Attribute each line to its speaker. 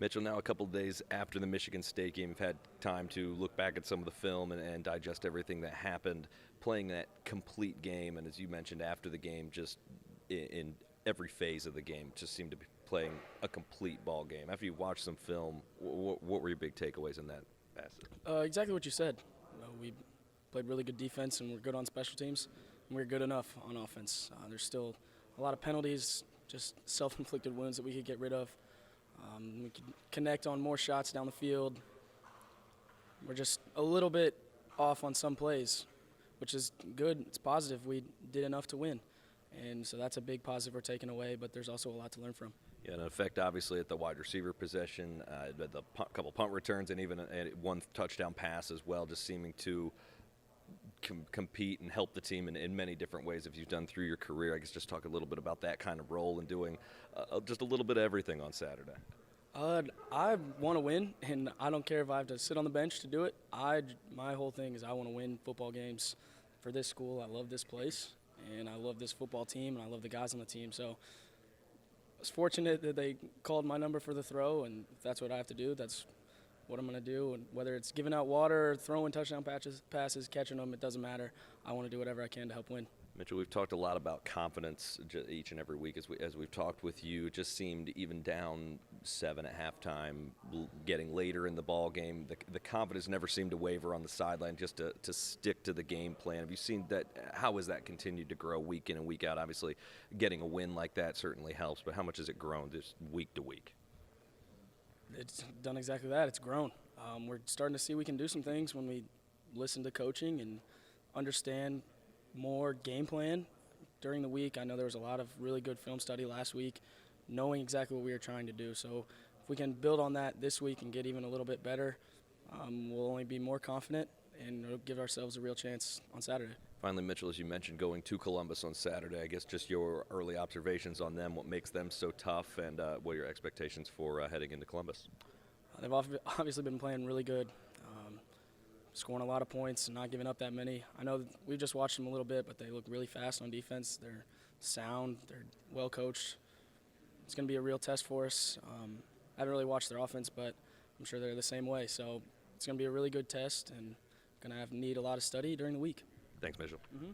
Speaker 1: Mitchell, now a couple of days after the Michigan State game, you've had time to look back at some of the film and digest everything that happened, playing that complete game, and as you mentioned after the game, just in every phase of the game, just seemed to be playing a complete ball game. After you watched some film, what were your big takeaways in that facet?
Speaker 2: Exactly what you said. We played really good defense and we're good on special teams, and we're good enough on offense. There's still a lot of penalties, just self-inflicted wounds that we could get rid of. We could connect on more shots down the field. We're just a little bit off on some plays, which is good. It's positive. We did enough to win. And so that's a big positive we're taking away, but there's also a lot to learn from.
Speaker 1: Yeah, an effect obviously at the wide receiver possession, the couple punt returns, and even one touchdown pass as well, just seeming to compete and help the team in many different ways as you've done through your career. I guess just talk a little bit about that kind of role and doing just a little bit of everything on Saturday.
Speaker 2: I want to win, and I don't care if I have to sit on the bench to do it. My whole thing is I want to win football games for this school. I love this place, and I love this football team, and I love the guys on the team. So I was fortunate that they called my number for the throw, and if that's what I have to do, that's what I'm going to do. And whether it's giving out water, throwing touchdown passes, catching them, it doesn't matter. I want to do whatever I can to help win.
Speaker 1: Mitchell, we've talked a lot about confidence each and every week as we've talked with you. It just seemed even down 7 at halftime, getting later in the ball game, the confidence never seemed to waver on the sideline, just to stick to the game plan. Have you seen that? How has that continued to grow week in and week out? Obviously, getting a win like that certainly helps, but how much has it grown just week to week?
Speaker 2: It's done exactly that. It's grown. We're starting to see we can do some things when we listen to coaching and understand more game plan during the week. I know there was a lot of really good film study last week, knowing exactly what we were trying to do. So if we can build on that this week and get even a little bit better, we'll only be more confident and it'll give ourselves a real chance on Saturday.
Speaker 1: Finally, Mitchell, as you mentioned, going to Columbus on Saturday, I guess just your early observations on them, what makes them so tough, and what are your expectations for heading into Columbus?
Speaker 2: They've obviously been playing really good, scoring a lot of points and not giving up that many. I know we've just watched them a little bit, but they look really fast on defense. They're sound. They're well coached. It's going to be a real test for us. I haven't really watched their offense, but I'm sure they're the same way. So it's going to be a really good test, and going to need a lot of study during the week.
Speaker 1: Thanks, Mitchell.
Speaker 2: Mm-hmm.